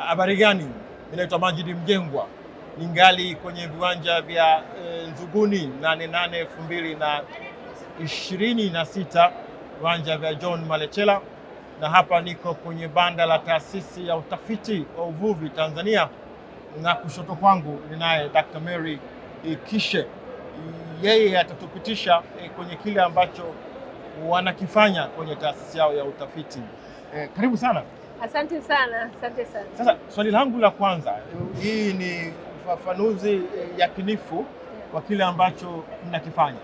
Habari gani? Mimi naitwa Majid Mjengwa, ningali kwenye viwanja vya Nzuguni 2026 viwanja vya John Malechela, na hapa niko kwenye banda la taasisi ya utafiti wa uvuvi Tanzania, na kushoto kwangu ninaye Dr. Mary Kishe. Yeye atatupitisha kwenye kile ambacho wanakifanya kwenye taasisi yao ya utafiti. Karibu sana. Asante sana, asante sana. Sasa swali langu la kwanza, hii ni ufafanuzi yakinifu kwa kile ambacho mnakifanya.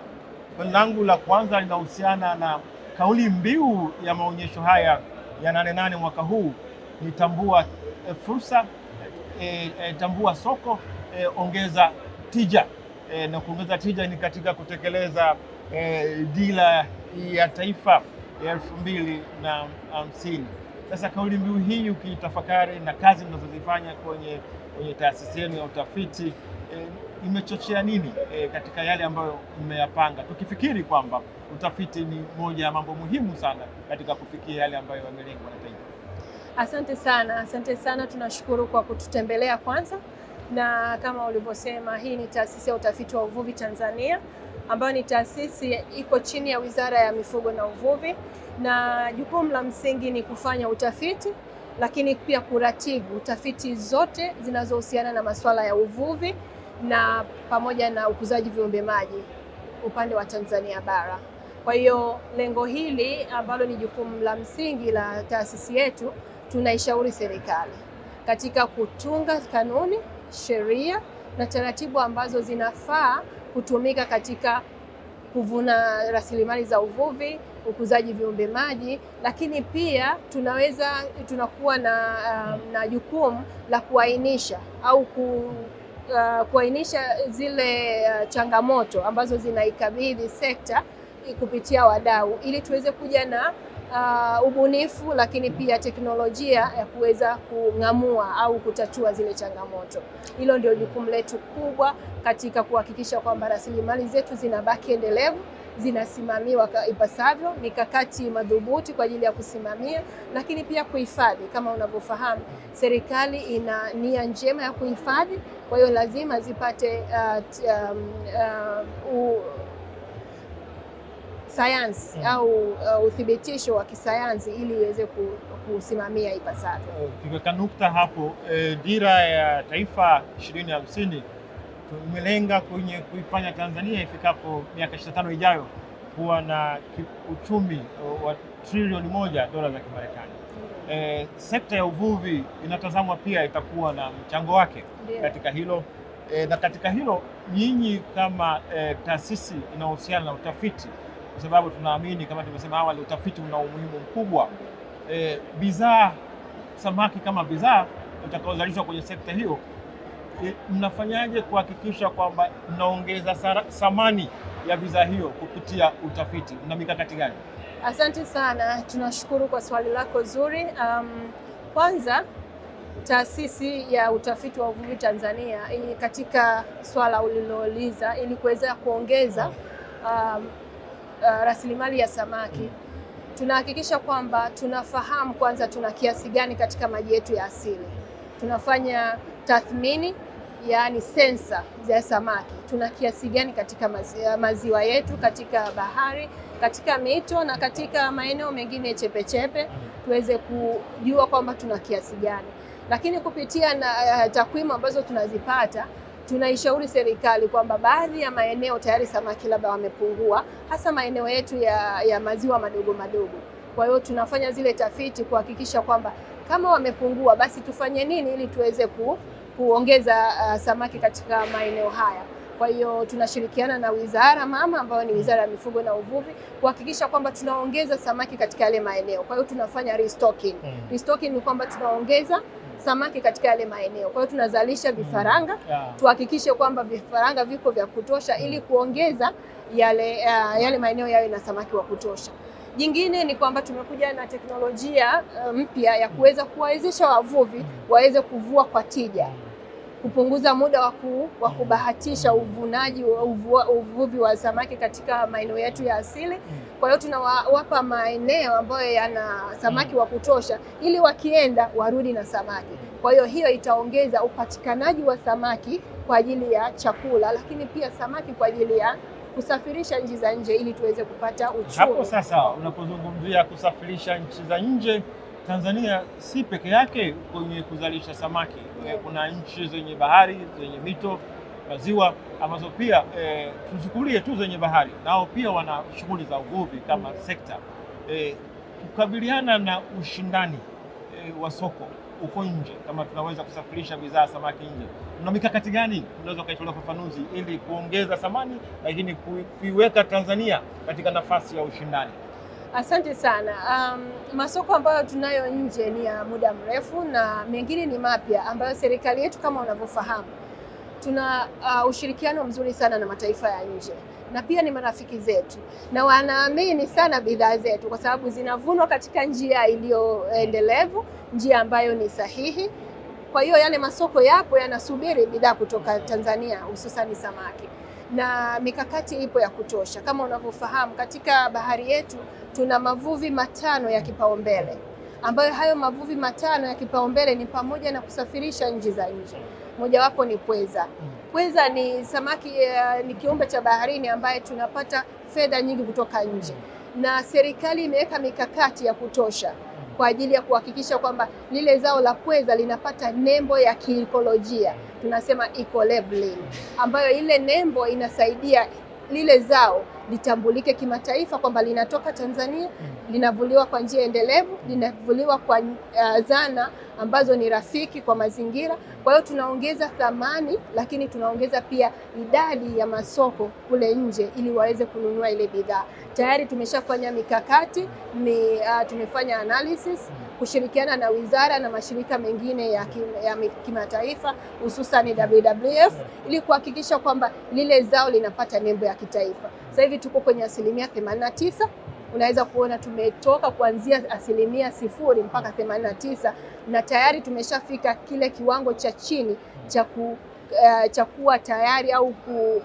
Swali langu la kwanza linahusiana na kauli mbiu ya maonyesho haya ya 88 mwaka huu ni tambua fursa, tambua soko, ongeza tija. Na kuongeza tija ni katika kutekeleza dira ya taifa ya 2050. Sasa kauli mbiu hii ukitafakari na kazi mnazozifanya kwenye taasisi yenu ya utafiti, imechochea nini katika yale ambayo mmeyapanga, tukifikiri kwamba utafiti ni moja ya mambo muhimu sana katika kufikia yale ambayo yamelengwa na taifa? Asante sana, tunashukuru kwa kututembelea kwanza, na kama ulivyosema, hii ni taasisi ya utafiti wa uvuvi Tanzania, ambayo ni taasisi iko chini ya Wizara ya Mifugo na Uvuvi, na jukumu la msingi ni kufanya utafiti, lakini pia kuratibu utafiti zote zinazohusiana na masuala ya uvuvi na pamoja na ukuzaji viumbe maji upande wa Tanzania bara. Kwa hiyo lengo hili ambalo ni jukumu la msingi la taasisi yetu, tunaishauri serikali katika kutunga kanuni, sheria na taratibu ambazo zinafaa kutumika katika kuvuna rasilimali za uvuvi, ukuzaji viumbe maji, lakini pia tunakuwa na jukumu la kuainisha au kuainisha zile changamoto ambazo zinaikabidhi sekta kupitia wadau, ili tuweze kuja na ubunifu, lakini pia teknolojia ya kuweza kung'amua au kutatua zile changamoto. Hilo ndio jukumu letu kubwa katika kuhakikisha kwamba rasilimali zetu zinabaki endelevu, zinasimamiwa ipasavyo, mikakati madhubuti kwa ajili ya kusimamia, lakini pia kuhifadhi. Kama unavyofahamu, serikali ina nia njema ya kuhifadhi, kwa hiyo lazima zipate sayansi au uthibitisho wa kisayansi ili iweze kusimamia ipasavyo. Tukiweka nukta hapo, dira ya taifa 2050 tumelenga kwenye kuifanya Tanzania ifikapo miaka 25 ijayo kuwa na uchumi wa trilioni 1 dola za Kimarekani. Sekta ya uvuvi inatazamwa pia itakuwa na mchango wake katika hilo. Na katika hilo nyinyi kama taasisi inayohusiana na utafiti, kwa sababu tunaamini kama tumesema awali, utafiti una umuhimu mkubwa, bidhaa samaki kama bidhaa itakaozalishwa kwenye sekta hiyo, mnafanyaje kuhakikisha kwamba mnaongeza thamani ya bidhaa hiyo kupitia utafiti? Mna mikakati gani? Asante sana, tunashukuru kwa swali lako zuri. Kwanza, taasisi ya utafiti wa uvuvi Tanzania katika swala ulilouliza, ili kuweza kuongeza rasilimali ya samaki, tunahakikisha kwamba tunafahamu kwanza tuna kiasi gani katika maji yetu ya asili. Tunafanya tathmini, yaani sensa za samaki, tuna kiasi gani katika maziwa yetu, katika bahari, katika mito na katika maeneo mengine chepechepe, tuweze kujua kwamba tuna kiasi gani. Lakini kupitia na takwimu ambazo tunazipata, tunaishauri serikali kwamba baadhi ya maeneo tayari samaki labda wamepungua, hasa maeneo yetu ya maziwa madogo madogo. Kwa hiyo tunafanya zile tafiti kuhakikisha kwamba kama wamepungua, basi tufanye nini ili tuweze kuongeza samaki katika maeneo haya. Kwa hiyo tunashirikiana na wizara mama ambayo ni Wizara ya Mifugo na Uvuvi kuhakikisha kwamba tunaongeza samaki katika yale maeneo. Kwa hiyo tunafanya restocking. Restocking ni kwamba tunaongeza samaki katika yale maeneo. Kwa hiyo tunazalisha vifaranga, tuhakikishe kwamba vifaranga viko vya kutosha ili kuongeza yale maeneo yawe na samaki wa kutosha. Jingine ni kwamba tumekuja na teknolojia mpya ya kuweza kuwawezesha wavuvi waweze kuvua kwa tija. kupunguza muda wa kubahatisha uvuvi wa samaki katika maeneo yetu ya asili. Kwa hiyo tunawapa maeneo ambayo yana samaki wa kutosha ili wakienda warudi na samaki. Kwa hiyo itaongeza upatikanaji wa samaki kwa ajili ya chakula, lakini pia samaki kwa ajili ya kusafirisha nchi za nje ili tuweze kupata uchumi. Hapo sasa unapozungumzia kusafirisha nchi za nje, Tanzania si peke yake kwenye kuzalisha samaki. Kuna nchi zenye bahari, zenye mito, maziwa ambazo pia tuchukulie tu zenye bahari, nao pia wana shughuli za uvuvi kama sekta. Kukabiliana na ushindani wa soko uko nje, kama tunaweza kusafirisha bidhaa samaki nje, kuna mikakati gani unaweza ukaitolea ufafanuzi ili kuongeza thamani lakini kuiweka Tanzania katika nafasi ya ushindani? Asante sana. Masoko ambayo tunayo nje ni ya muda mrefu na mengine ni mapya ambayo serikali yetu kama unavyofahamu tuna ushirikiano mzuri sana na mataifa ya nje, na pia ni marafiki zetu na wanaamini sana bidhaa zetu kwa sababu zinavunwa katika njia iliyoendelevu, njia ambayo ni sahihi. Kwa hiyo yale masoko yapo yanasubiri bidhaa kutoka Tanzania, hususani samaki, na mikakati ipo ya kutosha. Kama unavyofahamu, katika bahari yetu tuna mavuvi matano ya kipaumbele, ambayo hayo mavuvi matano ya kipaumbele ni pamoja na kusafirisha nchi za nje. Mojawapo ni pweza. Pweza ni samaki, ni kiumbe cha baharini ambaye tunapata fedha nyingi kutoka nje, na serikali imeweka mikakati ya kutosha kwa ajili ya kuhakikisha kwamba lile zao la pweza linapata nembo ya kiikolojia, tunasema eco labeling, ambayo ile nembo inasaidia lile zao litambulike kimataifa kwamba linatoka Tanzania, linavuliwa kwa njia endelevu, linavuliwa kwa zana ambazo ni rafiki kwa mazingira. Kwa hiyo tunaongeza thamani, lakini tunaongeza pia idadi ya masoko kule nje ili waweze kununua ile bidhaa. Tayari tumeshafanya mikakati, tumefanya analysis kushirikiana na wizara na mashirika mengine ya kimataifa, hususan WWF, ili kuhakikisha kwamba lile zao linapata nembo ya kitaifa. Sasa hivi tuko kwenye 89%. Unaweza kuona tumetoka kuanzia 0% mpaka 89%, na tayari tumeshafika kile kiwango cha chini cha kuwa tayari au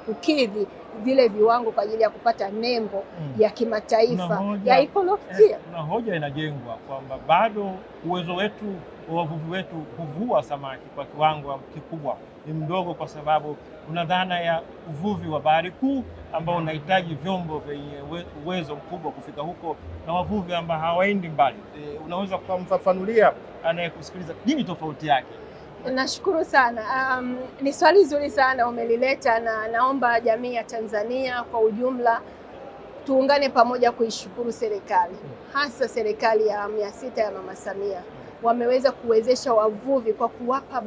kukidhi vile viwango kwa ajili ya kupata nembo ya kimataifa ya ekolojia. Na hoja inajengwa kwamba bado uwezo wetu wa wavuvi wetu kuvua samaki kwa kiwango kikubwa ni mdogo, kwa sababu kuna dhana ya uvuvi wa bahari kuu ambao unahitaji vyombo vyenye uwezo mkubwa kufika huko na wavuvi ambao hawaendi mbali. Unaweza kumfafanulia anayekusikiliza nini tofauti yake? Nashukuru sana. Ni swali zuri sana umelileta, na naomba jamii ya Tanzania kwa ujumla tuungane pamoja kuishukuru serikali, hasa serikali ya awamu ya 6 ya Mama Samia. Wameweza kuwezesha wavuvi kwa kuwapa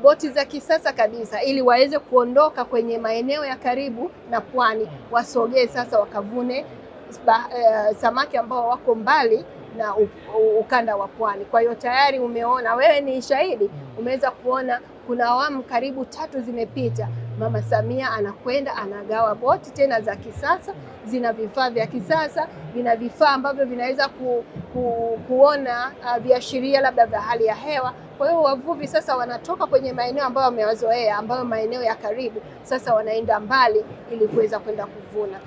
boti za kisasa kabisa ili waweze kuondoka kwenye maeneo ya karibu na pwani, wasogee sasa wakavune samaki ambao wako mbali na ukanda wa pwani. Kwa hiyo tayari umeona, wewe ni shahidi, umeweza kuona kuna awamu karibu 3 zimepita. Mama Samia anakwenda anagawa boti tena za kisasa, zina vifaa vya kisasa, vina vifaa ambavyo vinaweza kuona viashiria labda vya hali ya hewa. Kwa hiyo wavuvi sasa wanatoka kwenye maeneo ambayo wamewazoea, ambayo maeneo ya karibu, sasa wanaenda mbali ili kuweza kwenda kuvuna.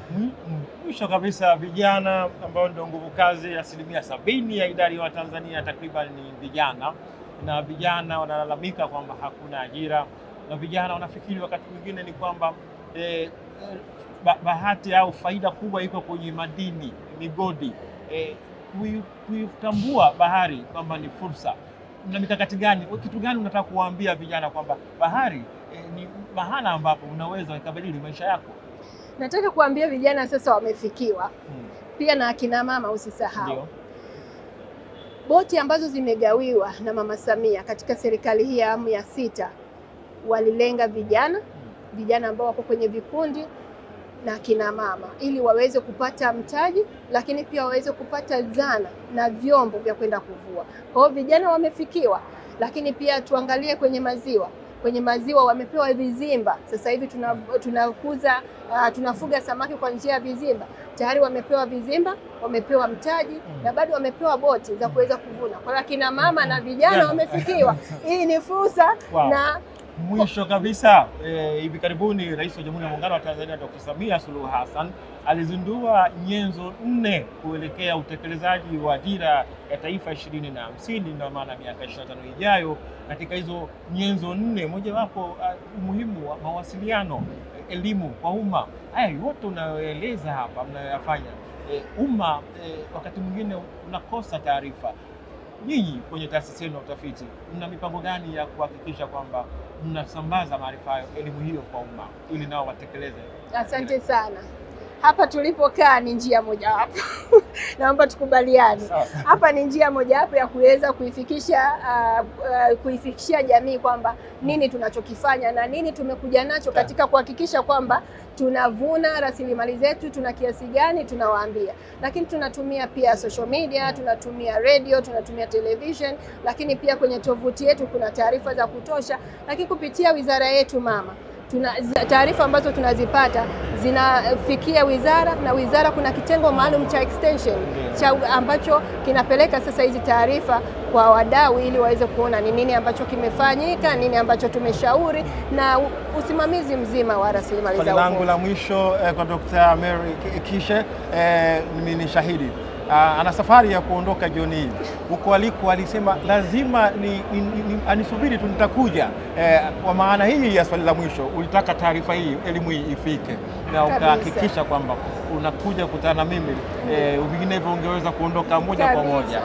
Mwisho kabisa, vijana ambao ndio nguvu kazi, 70% ya idadi ya Watanzania takriban ni vijana, na vijana wanalalamika kwamba hakuna ajira, na vijana wanafikiri wakati mwingine ni kwamba bahati au faida kubwa iko kwenye madini, migodi. Kuitambua bahari kwamba ni fursa, na mikakati gani, kitu gani unataka kuwaambia vijana kwamba bahari ni mahala ambapo unaweza ukabadili maisha yako? Nataka kuambia vijana sasa wamefikiwa, pia na akina mama usisahau. Ndio. Boti ambazo zimegawiwa na Mama Samia katika serikali hii ya awamu ya 6 walilenga vijana ambao wako kwenye vikundi na akina mama, ili waweze kupata mtaji, lakini pia waweze kupata zana na vyombo vya kwenda kuvua. Kwa hiyo vijana wamefikiwa, lakini pia tuangalie kwenye maziwa. Kwenye maziwa wamepewa vizimba. Sasa hivi tunafuga samaki kwa njia ya vizimba. Tayari wamepewa vizimba, wamepewa mtaji na bado wamepewa boti za kuweza kuvuna. Kwa hiyo kina mama na vijana wamefikiwa. Hii ni fursa. Wow. Na Mwisho kabisa, hivi karibuni Rais wa Jamhuri ya Muungano wa Tanzania Dr. Samia Suluhu Hassan alizindua nyenzo 4 kuelekea utekelezaji wa Dira ya Taifa 2050 na maana miaka 25 ijayo. Katika hizo nyenzo 4, mojawapo umuhimu wa mawasiliano, elimu kwa umma. Haya yote unayoeleza hapa mnayoyafanya, umma wakati mwingine unakosa taarifa. Nyinyi kwenye taasisi yenu ya utafiti mna mipango gani ya kuhakikisha kwamba mnasambaza maarifa hayo, elimu hiyo kwa umma ili nao watekeleze? Asante sana. Hapa tulipokaa ni njia mojawapo naomba tukubaliane. Hapa ni njia mojawapo ya kuweza kuifikishia jamii kwamba nini tunachokifanya na nini tumekuja nacho katika kuhakikisha kwamba tunavuna rasilimali zetu, tuna kiasi gani tunawaambia. Lakini tunatumia pia social media, tunatumia radio, tunatumia television, lakini pia kwenye tovuti yetu kuna taarifa za kutosha. Lakini kupitia wizara yetu mama, taarifa ambazo tunazipata zinafikia wizara, na wizara kuna kitengo maalum cha extension ambacho kinapeleka sasa hizi taarifa kwa wadau ili waweze kuona ni nini ambacho kimefanyika, nini ambacho tumeshauri na usimamizi mzima wa rasilimali za umma. Swali langu la mwisho kwa Dr. Mary Kishe, mimi ni shahidi ana safari ya kuondoka jioni hii. Huko aliko alisema lazima anisubiri tu nitakuja. Kwa maana hii ya swali la mwisho, ulitaka taarifa hii, elimu hii ifike na ukahakikisha kwamba unakuja kukutana na mimi, vinginevyo ungeweza kuondoka moja kwa moja.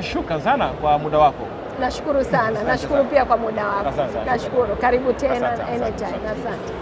Shukrani sana kwa muda wako. Nashukuru sana. Nashukuru pia kwa muda wako. Nashukuru. Karibu tena anytime. Asante.